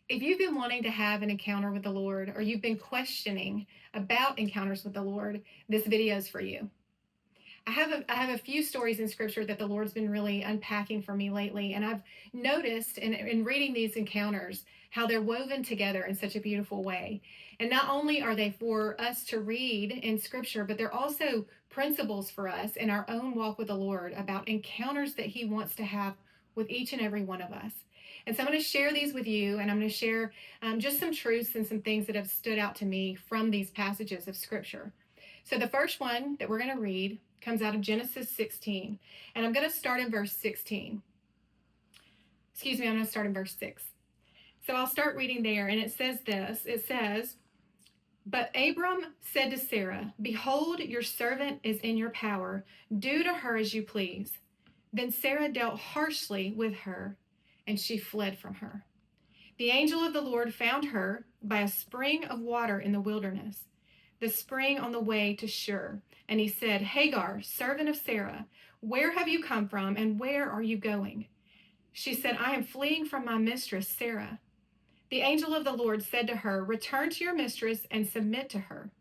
If you've been wanting to have an encounter with the Lord, or you've been questioning about encounters with the Lord, this video is for you. I have a few stories in scripture that the Lord's been really unpacking for me lately, and I've noticed in reading these encounters how they're woven together in such a beautiful way. And not only are they for us to read in scripture, but they're also principles for us in our own walk with the Lord about encounters that He wants to have with each and every one of us. And so I'm going to share these with you, and I'm going to share just some truths and some things that have stood out to me from these passages of scripture. So the first one that we're going to read comes out of Genesis 16, and I'm going to start in verse 16. Excuse me, I'm going to start in verse 6. So I'll start reading there, and it says this. It says, "But Abram said to Sarah, 'Behold, your servant is in your power. Do to her as you please.' Then Sarah dealt harshly with her, and she fled from her. The angel of the Lord found her by a spring of water in the wilderness, the spring on the way to Shur. And he said, 'Hagar, servant of Sarah, where have you come from, and where are you going?' She said, 'I am fleeing from my mistress, Sarah.' The angel of the Lord said to her, 'Return to your mistress and submit to her.'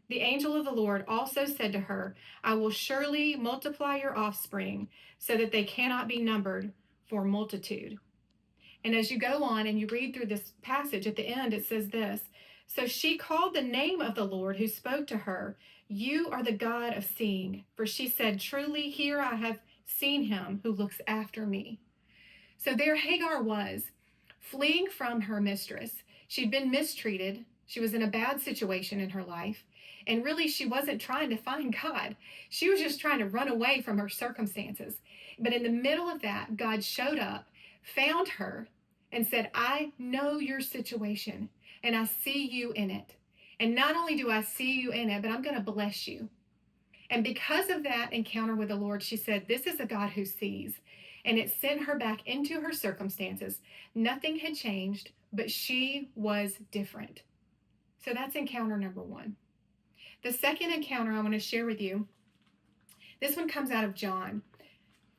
The angel of the Lord also said to her, 'I will surely multiply your offspring so that they cannot be numbered for multitude.'" And as you go on and you read through this passage, at the end it says this: "So she called the name of the Lord who spoke to her, 'You are the God of seeing.' For she said, 'Truly here I have seen him who looks after me.'" So there Hagar was, fleeing from her mistress. She'd been mistreated. She was in a bad situation in her life. And really, she wasn't trying to find God. She was just trying to run away from her circumstances. But in the middle of that, God showed up, found her, and said, "I know your situation, and I see you in it. And not only do I see you in it, but I'm going to bless you." And because of that encounter with the Lord, she said, "This is a God who sees." And it sent her back into her circumstances. Nothing had changed, but she was different. So that's encounter number one. The second encounter I want to share with you, this one comes out of John.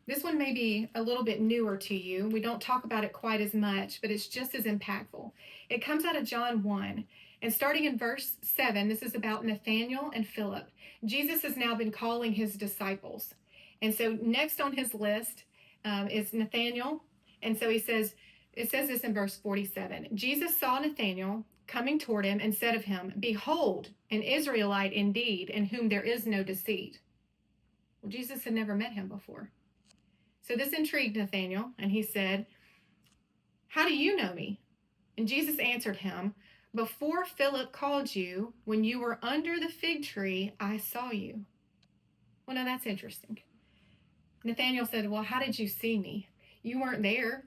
This one may be a little bit newer to you. We don't talk about it quite as much, but it's just as impactful. It comes out of John 1. And starting in verse 7, this is about Nathanael and Philip. Jesus has now been calling his disciples. And so next on his list is Nathanael. And so it says this in verse 47. "Jesus saw Nathanael coming toward him and said of him, 'Behold, an Israelite indeed, in whom there is no deceit.'" Well, Jesus had never met him before. So this intrigued Nathanael, and he said, "How do you know me?" And Jesus answered him, "Before Philip called you, when you were under the fig tree, I saw you." Well, now that's interesting. Nathanael said, "Well, how did you see me? You weren't there."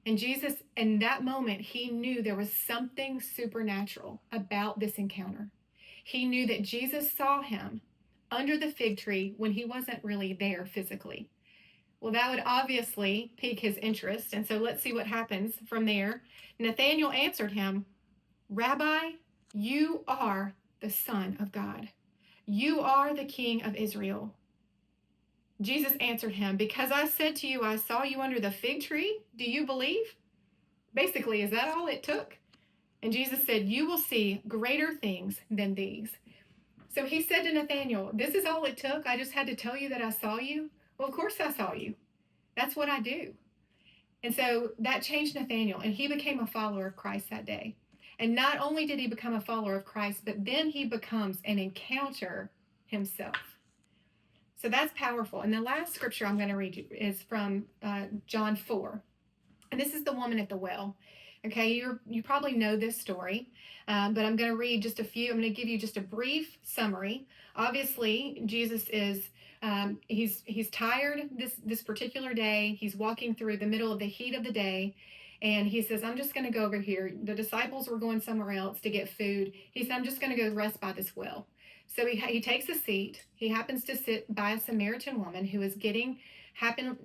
And Jesus, in that moment, he knew there was something supernatural about this encounter. He knew that Jesus saw him under the fig tree when he wasn't really there physically. Well, that would obviously pique his interest, and so let's see what happens from there. Nathanael answered him, "Rabbi, you are the Son of God. You are the King of Israel." Jesus answered him, "Because I said to you, I saw you under the fig tree, do you believe?" Basically, is that all it took? And Jesus said, "You will see greater things than these." So he said to Nathanael, "This is all it took? I just had to tell you that I saw you?" Well, of course I saw you. That's what I do. And so that changed Nathanael, and he became a follower of Christ that day. And not only did he become a follower of Christ, but then he becomes an encounter himself. So that's powerful. And the last scripture I'm going to read you is from John 4. And this is the woman at the well. Okay, you probably know this story, but I'm going to read just a few. I'm going to give you just a brief summary. Obviously, Jesus is he's tired this particular day. He's walking through the middle of the heat of the day, and he says, "I'm just going to go over here." The disciples were going somewhere else to get food. He said, "I'm just going to go rest by this well." So he takes a seat. He happens to sit by a Samaritan woman who is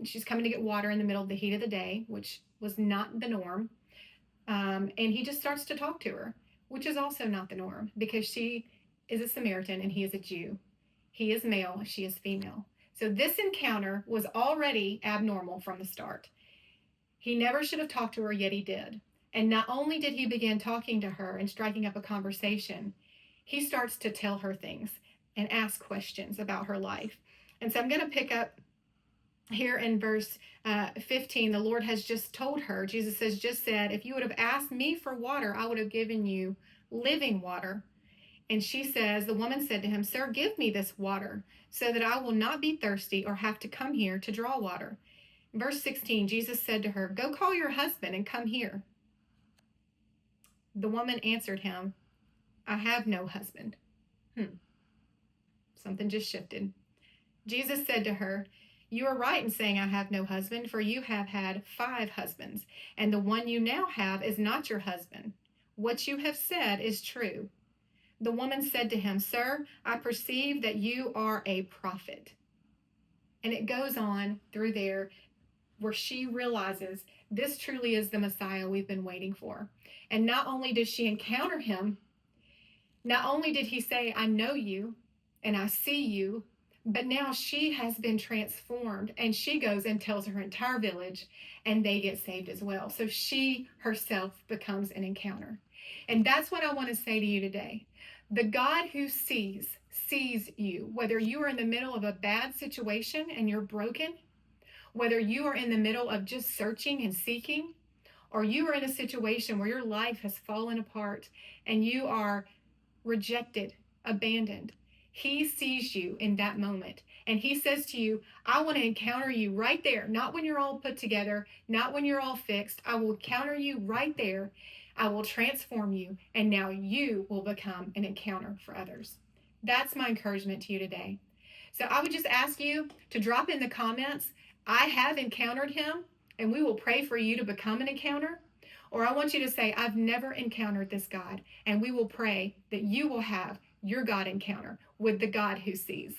she's coming to get water in the middle of the heat of the day, which was not the norm. And he just starts to talk to her, which is also not the norm because she is a Samaritan and he is a Jew. He is male, she is female. So this encounter was already abnormal from the start. He never should have talked to her, yet he did. And not only did he begin talking to her and striking up a conversation, he starts to tell her things and ask questions about her life. And so I'm going to pick up here in verse 15. The Lord has just told her, Jesus has just said, if you would have asked me for water, I would have given you living water. And she says, the woman said to him, Sir, give me this water so that I will not be thirsty or have to come here to draw water. Verse 16, Jesus said to her, Go call your husband and come here. The woman answered him, I have no husband. Something just shifted. Jesus said to her, You are right in saying I have no husband, for you have had 5 husbands, and the one you now have is not your husband. What you have said is true. The woman said to him, Sir, I perceive that you are a prophet. And it goes on through there where she realizes this truly is the Messiah we've been waiting for. And not only does she encounter him, not only did he say, I know you and I see you, but now she has been transformed, and she goes and tells her entire village, and they get saved as well. So she herself becomes an encounter. And that's what I want to say to you today. The God who sees you, whether you are in the middle of a bad situation and you're broken, whether you are in the middle of just searching and seeking, or you are in a situation where your life has fallen apart and you are rejected, abandoned. He sees you in that moment. And he says to you, I want to encounter you right there. Not when you're all put together, not when you're all fixed. I will encounter you right there. I will transform you. And now you will become an encounter for others. That's my encouragement to you today. So I would just ask you to drop in the comments, I have encountered him, and we will pray for you to become an encounter. Or I want you to say, I've never encountered this God, and we will pray that you will have your God encounter with the God who sees.